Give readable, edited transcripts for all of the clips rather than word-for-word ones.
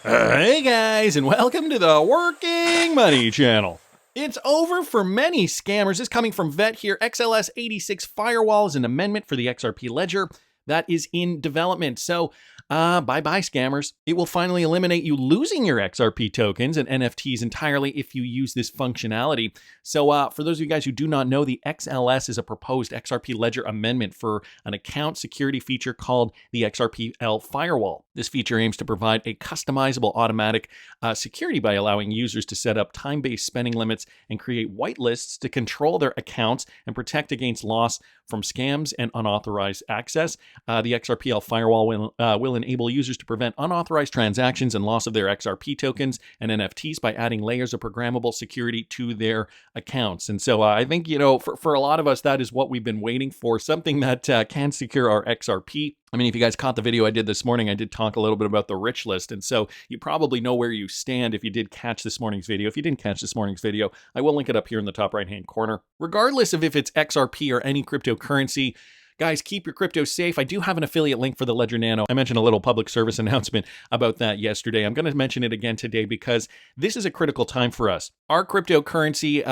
Hey guys, and welcome to the Working Money Channel. It's over for many scammers. This coming from Vet here. XLS 86 Firewall is an amendment for the XRP ledger that is in development. So bye-bye scammers. It will finally eliminate you losing your XRP tokens and NFTs entirely if you use this functionality. So for those of you guys who do not know, the XLS is a proposed XRP ledger amendment for an account security feature called the XRPL Firewall. This feature aims to provide a customizable automatic security by allowing users to set up time-based spending limits and create whitelists to control their accounts and protect against loss from scams and unauthorized access. The XRPL Firewall will enable users to prevent unauthorized transactions and loss of their XRP tokens and NFTs by adding layers of programmable security to their accounts. And so I think, for a lot of us, that is what we've been waiting for, something that can secure our XRP. I mean, if you guys caught the video I did this morning, I did talk a little bit about the rich list. And so you probably know where you stand if you did catch this morning's video. If you didn't catch this morning's video, I will link it up here in the top right-hand corner. Regardless of if it's XRP or any cryptocurrency, guys, keep your crypto safe. I do have an affiliate link for the Ledger Nano. I mentioned a little public service announcement about that yesterday. I'm going to mention it again today because this is a critical time for us. Our cryptocurrency,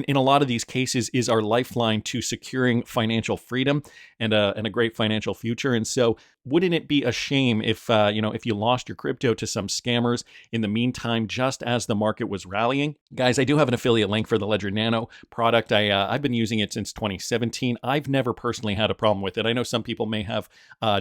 in a lot of these cases, is our lifeline to securing financial freedom and a great financial future. And so, wouldn't it be a shame if you lost your crypto to some scammers in the meantime, just as the market was rallying? Guys, I do have an affiliate link for the Ledger Nano product. I've been using it since 2017. I've never personally had a problem with it. I know some people may have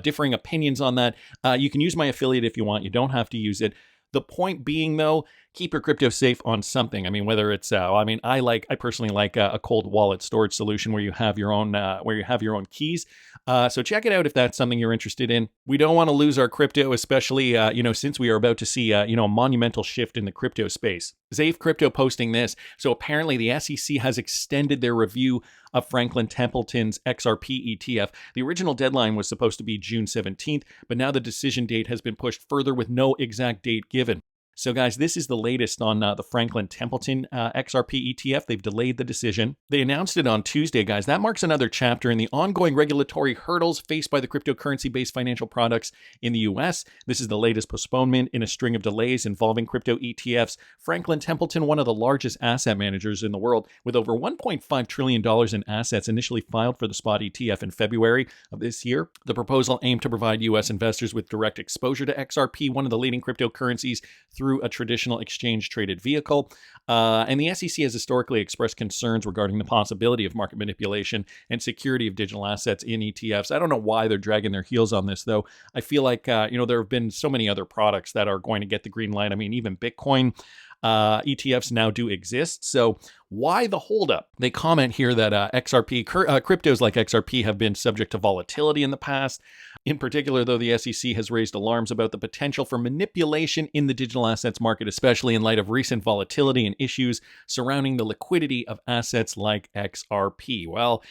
differing opinions on that. You can use my affiliate if you want. You don't have to use it. The point being, though, keep your crypto safe on something. I mean, whether it's, I personally like a cold wallet storage solution where you have your own keys. So check it out if that's something you're interested in. We don't want to lose our crypto, especially, since we are about to see, a monumental shift in the crypto space. Zafe Crypto posting this. So apparently the SEC has extended their review of Franklin Templeton's XRP ETF. The original deadline was supposed to be June 17th, but now the decision date has been pushed further with no exact date given. So guys, this is the latest on the Franklin Templeton XRP ETF. They've delayed the decision. They announced it on Tuesday, guys. That marks another chapter in the ongoing regulatory hurdles faced by the cryptocurrency-based financial products in the U.S. This is the latest postponement in a string of delays involving crypto ETFs. Franklin Templeton, one of the largest asset managers in the world, with over $1.5 trillion in assets, initially filed for the spot ETF in February of this year. The proposal aimed to provide U.S. investors with direct exposure to XRP, one of the leading cryptocurrencies, through a traditional exchange-traded vehicle. And the SEC has historically expressed concerns regarding the possibility of market manipulation and security of digital assets in ETFs. I don't know why they're dragging their heels on this, though. I feel like, there have been so many other products that are going to get the green light. I mean, even Bitcoin ETFs now do exist. So why the holdup? They comment here that cryptos like XRP have been subject to volatility in the past. In particular, though, the SEC has raised alarms about the potential for manipulation in the digital assets market, especially in light of recent volatility and issues surrounding the liquidity of assets like XRP. Well,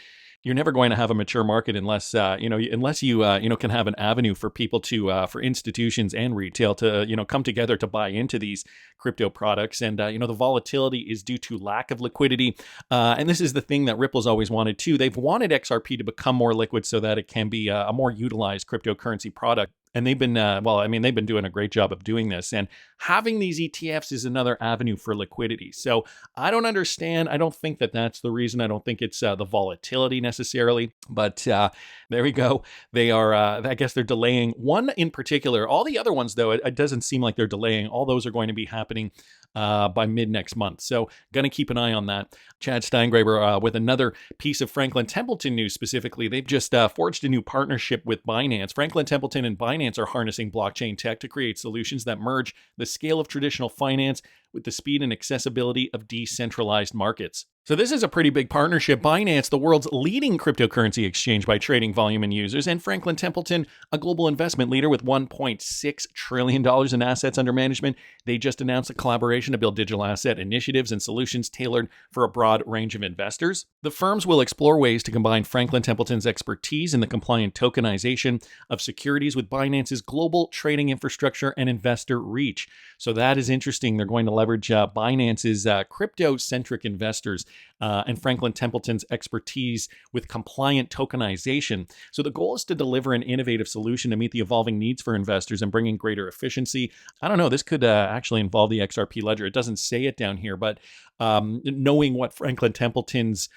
you're never going to have a mature market unless you can have an avenue for people for institutions and retail to come together to buy into these crypto products. And the volatility is due to lack of liquidity. And this is the thing that Ripple's always wanted too. They've wanted XRP to become more liquid so that it can be a more utilized cryptocurrency product. And they've been, they've been doing a great job of doing this. And having these ETFs is another avenue for liquidity. So I don't understand. I don't think that that's the reason. I don't think it's the volatility necessarily. But there we go. They are, I guess they're delaying one in particular. All the other ones, though, it doesn't seem like they're delaying. All those are going to be happening by mid next month. So going to keep an eye on that. Chad Steingraber with another piece of Franklin Templeton news specifically. They've just forged a new partnership with Binance. Franklin Templeton and Binance are harnessing blockchain tech to create solutions that merge the scale of traditional finance with the speed and accessibility of decentralized markets. So this is a pretty big partnership. Binance, the world's leading cryptocurrency exchange by trading volume and users, and Franklin Templeton, a global investment leader with $1.6 trillion in assets under management. They just announced a collaboration to build digital asset initiatives and solutions tailored for a broad range of investors. The firms will explore ways to combine Franklin Templeton's expertise in the compliant tokenization of securities with Binance's global trading infrastructure and investor reach. So that is interesting. They're going to leverage Binance's crypto-centric investors and Franklin Templeton's expertise with compliant tokenization. So the goal is to deliver an innovative solution to meet the evolving needs for investors and bring in greater efficiency. I don't know, this could actually involve the XRP ledger. It doesn't say it down here, but knowing what Franklin Templeton's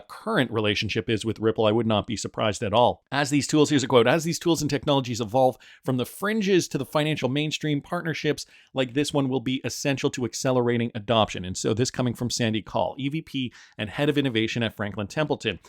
current relationship is with Ripple, I would not be surprised at all. As these tools, here's a quote, as these tools and technologies evolve from the fringes to the financial mainstream, partnerships like this one will be essential to accelerating adoption. And so this coming from Sandy Call, EVP and Head of Innovation at Franklin Templeton.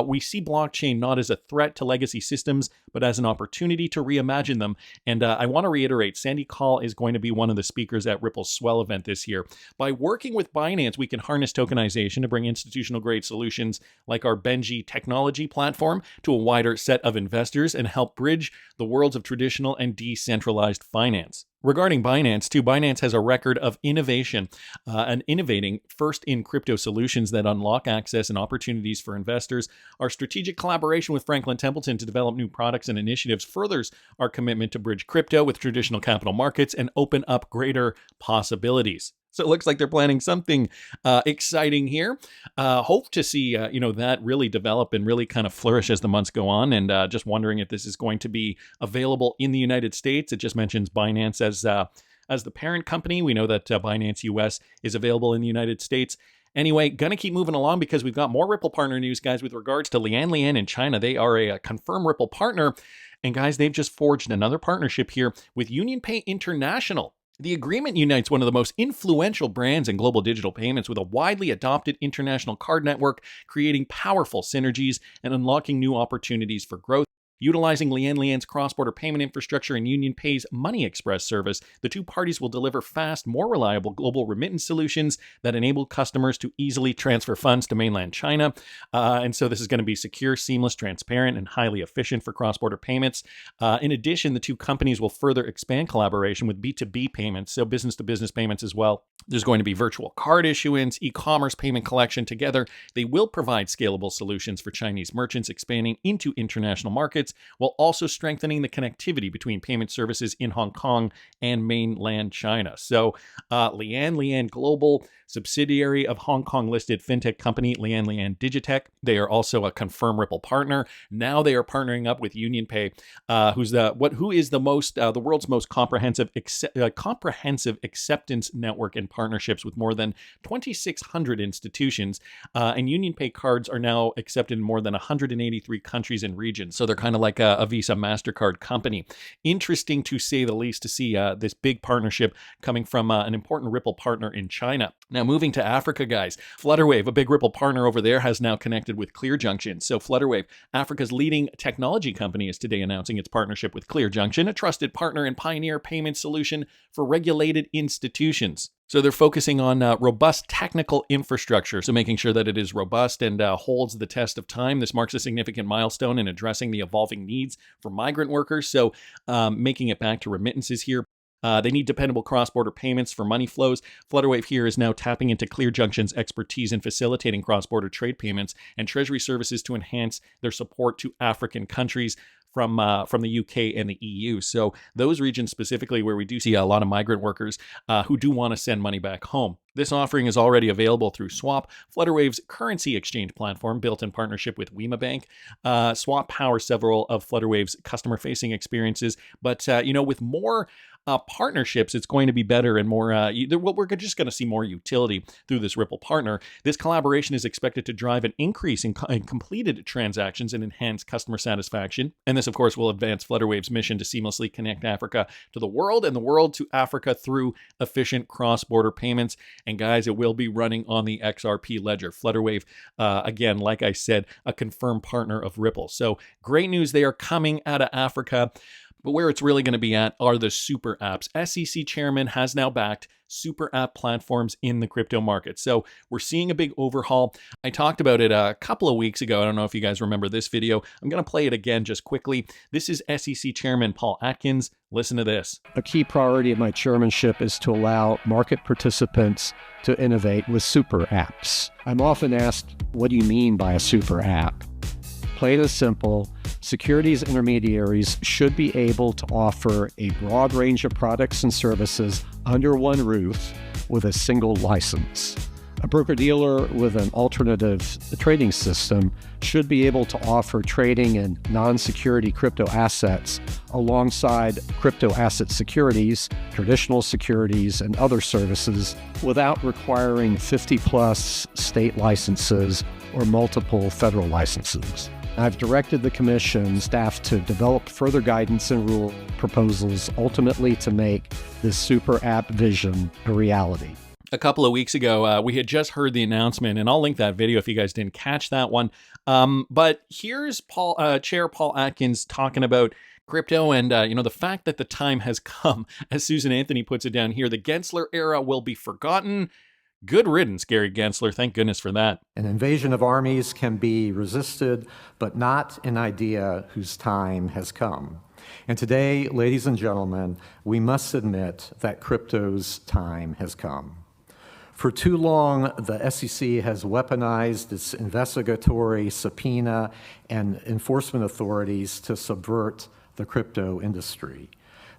We see blockchain not as a threat to legacy systems, but as an opportunity to reimagine them. And I want to reiterate, Sandy Call is going to be one of the speakers at Ripple's Swell event this year. By working with Binance, we can harness tokenization to bring institutional grade solutions like our Benji technology platform to a wider set of investors and help bridge the worlds of traditional and decentralized finance. Regarding Binance, too, Binance has a record of innovation and innovating first in crypto solutions that unlock access and opportunities for investors. Our strategic collaboration with Franklin Templeton to develop new products and initiatives furthers our commitment to bridge crypto with traditional capital markets and open up greater possibilities. So it looks like they're planning something exciting here. Hope to see that really develop and really kind of flourish as the months go on. And just wondering if this is going to be available in the United States. It just mentions Binance as the parent company. We know that Binance US is available in the United States. Anyway, gonna keep moving along because we've got more Ripple partner news, guys, with regards to Lian in China. They are a confirmed Ripple partner. And guys, they've just forged another partnership here with UnionPay International. The agreement unites one of the most influential brands in global digital payments with a widely adopted international card network, creating powerful synergies and unlocking new opportunities for growth. Utilizing Lian's cross-border payment infrastructure and UnionPay's Money Express service, the two parties will deliver fast, more reliable global remittance solutions that enable customers to easily transfer funds to mainland China. And so this is going to be secure, seamless, transparent, and highly efficient for cross-border payments. In addition, the two companies will further expand collaboration with B2B payments, so business-to-business payments as well. There's going to be virtual card issuance, e-commerce payment collection. Together, they will provide scalable solutions for Chinese merchants expanding into international markets, while also strengthening the connectivity between payment services in Hong Kong and mainland China. So Lian Global, subsidiary of Hong Kong-listed fintech company Lian Digitech. They are also a confirmed Ripple partner. Now they are partnering up with UnionPay, who is the world's most comprehensive acceptance network and partnerships with more than 2,600 institutions. And UnionPay cards are now accepted in more than 183 countries and regions. So they're kind of like a Visa MasterCard company. Interesting to say the least to see this big partnership coming from an important Ripple partner in China. Now, moving to Africa, guys, Flutterwave, a big Ripple partner over there, has now connected with ClearJunction. So Flutterwave, Africa's leading technology company, is today announcing its partnership with ClearJunction, a trusted partner and pioneer payment solution for regulated institutions. So they're focusing on robust technical infrastructure, so making sure that it is robust and holds the test of time. This marks a significant milestone in addressing the evolving needs for migrant workers, so making it back to remittances here. They need dependable cross-border payments for money flows. Flutterwave here is now tapping into ClearJunction's expertise in facilitating cross-border trade payments and treasury services to enhance their support to African countries from the UK and the EU. So those regions specifically where we do see a lot of migrant workers who do want to send money back home. This offering is already available through Swap, Flutterwave's currency exchange platform built in partnership with Wema Bank. Swap powers several of Flutterwave's customer-facing experiences, but with more partnerships, it's going to be better and more, we're just going to see more utility through this Ripple partner. This collaboration is expected to drive an increase in completed transactions and enhance customer satisfaction. And this, of course, will advance Flutterwave's mission to seamlessly connect Africa to the world and the world to Africa through efficient cross-border payments. And guys, it will be running on the XRP ledger. Flutterwave, again, like I said, a confirmed partner of Ripple. So great news. They are coming out of Africa. But where it's really going to be at are the super apps. SEC chairman has now backed super app platforms in the crypto market. So we're seeing a big overhaul. I talked about it a couple of weeks ago. I don't know if you guys remember this video. I'm going to play it again just quickly. This is SEC chairman Paul Atkins. Listen to this. A key priority of my chairmanship is to allow market participants to innovate with super apps. I'm often asked, what do you mean by a super app? Plain and simple, securities intermediaries should be able to offer a broad range of products and services under one roof with a single license. A broker-dealer with an alternative trading system should be able to offer trading in non-security crypto assets alongside crypto asset securities, traditional securities, and other services without requiring 50-plus state licenses or multiple federal licenses. I've directed the Commission staff to develop further guidance and rule proposals ultimately to make this super app vision a reality. A couple of weeks ago, we had just heard the announcement, and I'll link that video if you guys didn't catch that one. But here's Chair Paul Atkins talking about crypto and, the fact that the time has come. As Susan Anthony puts it down here, the Gensler era will be forgotten. Good riddance, Gary Gensler. Thank goodness for that. An invasion of armies can be resisted, but not an idea whose time has come. And today, ladies and gentlemen, we must admit that crypto's time has come. For too long, the SEC has weaponized its investigatory subpoena and enforcement authorities to subvert the crypto industry.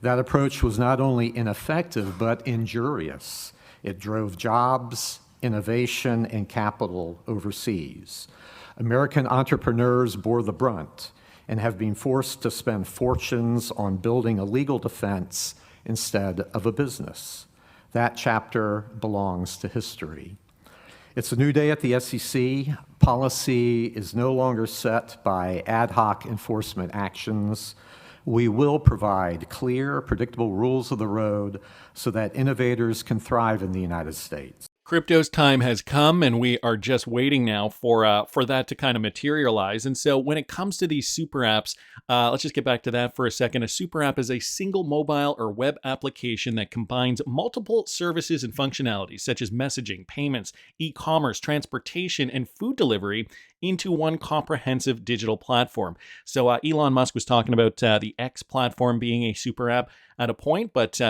That approach was not only ineffective, but injurious. It drove jobs, innovation, and capital overseas. American entrepreneurs bore the brunt and have been forced to spend fortunes on building a legal defense instead of a business. That chapter belongs to history. It's a new day at the SEC. Policy is no longer set by ad hoc enforcement actions. We will provide clear, predictable rules of the road so that innovators can thrive in the United States. Crypto's time has come, and we are just waiting now for that to kind of materialize. And so when it comes to these super apps, let's just get back to that for a second. A super app is a single mobile or web application that combines multiple services and functionalities, such as messaging, payments, e-commerce, transportation, and food delivery into one comprehensive digital platform. So Elon Musk was talking about the X platform being a super app at a point, but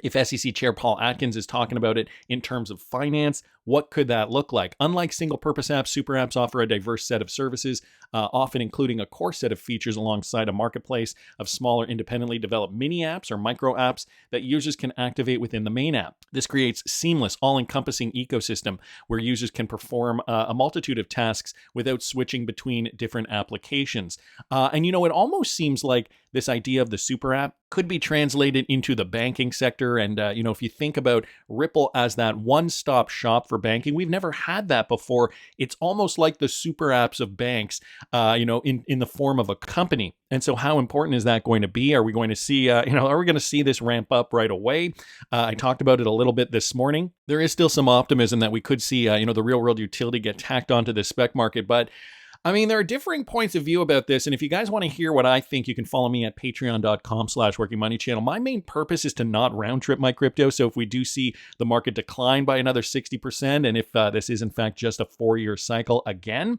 if SEC Chair Paul Atkins is talking about it in terms of finance, what could that look like? Unlike single-purpose apps, super apps offer a diverse set of services, often including a core set of features alongside a marketplace of smaller independently developed mini apps or micro apps that users can activate within the main app. This creates seamless, all-encompassing ecosystem where users can perform a multitude of tasks without switching between different applications. And it almost seems like this idea of the super app could be translated into the banking sector. And, if you think about Ripple as that one-stop shop for banking, we've never had that before. It's almost like the super apps of banks, in the form of a company. And so how important is that going to be? Are we going to see, are we going to see this ramp up right away? I talked about it a little bit this morning. There is still some optimism that we could see, the real world utility get tacked onto the spec market. But there are differing points of view about this. And if you guys want to hear what I think, you can follow me at patreon.com/workingmoneychannel. My main purpose is to not round trip my crypto. So if we do see the market decline by another 60%, and if this is in fact just a 4-year cycle again,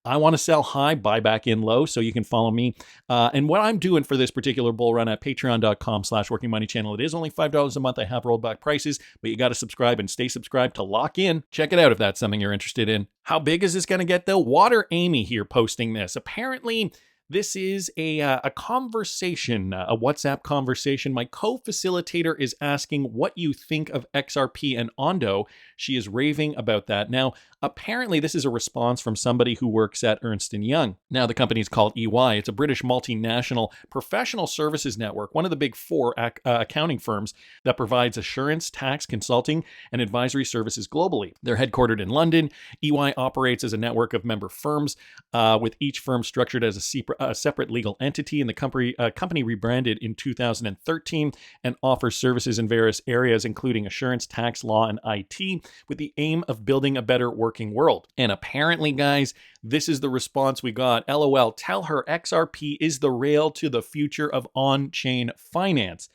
I want to sell high, buy back in low, so you can follow me. And what I'm doing for this particular bull run at patreon.com/workingmoneychannel, it is only $5 a month. I have rolled back prices, but you got to subscribe and stay subscribed to lock in. Check it out if that's something you're interested in. How big is this going to get though? Water Amy here posting this. Apparently, this is a conversation, a WhatsApp conversation. My co-facilitator is asking what you think of XRP and Ondo. She is raving about that. Now, apparently this is a response from somebody who works at Ernst & Young. Now, the company is called EY. It's a British multinational professional services network, one of the big four accounting firms that provides assurance, tax, consulting, and advisory services globally. They're headquartered in London. EY operates as a network of member firms, with each firm structured as a separate legal entity, and the company rebranded in 2013 and offers services in various areas, including assurance, tax, law, and IT, with the aim of building a better working world. And apparently, guys, this is the response we got. LOL, tell her XRP is the rail to the future of on-chain finance.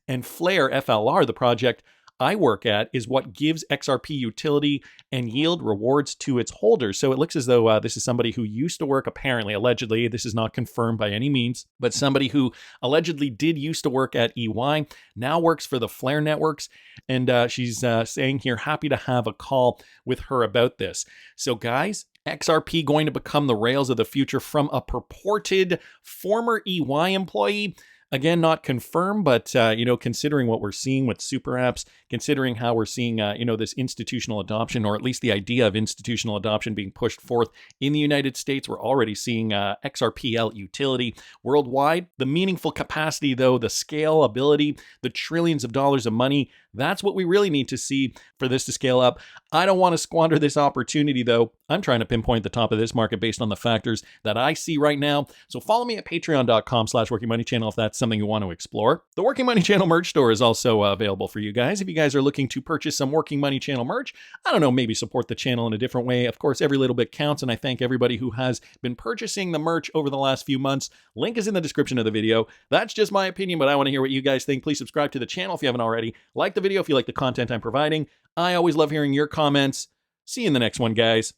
And FLR, FLR, the project I work at, is what gives XRP utility and yield rewards to its holders. So it looks as though this is somebody who used to work, apparently, allegedly, this is not confirmed by any means, but somebody who allegedly did used to work at EY, now works for the FLR networks. And she's saying here, happy to have a call with her about this. So guys, XRP going to become the rails of the future from a purported former EY employee? Again, not confirmed, but considering what we're seeing with super apps, considering how we're seeing this institutional adoption, or at least the idea of institutional adoption being pushed forth in the United States, we're already seeing XRPL utility worldwide. The meaningful capacity, though, the scalability, the trillions of dollars of money, that's what we really need to see for this to scale up. I don't want to squander this opportunity, though. I'm trying to pinpoint the top of this market based on the factors that I see right now. So follow me at patreon.com/workingmoneychannel if that's something you want to explore. The Working Money Channel merch store is also available for you guys. If you guys are looking to purchase some Working Money Channel merch, I don't know, maybe support the channel in a different way. Of course, every little bit counts, and I thank everybody who has been purchasing the merch over the last few months. Link is in the description of the video. That's just my opinion, but I want to hear what you guys think. Please subscribe to the channel if you haven't already. Like the video if you like the content I'm providing. I always love hearing your comments. See you in the next one, guys.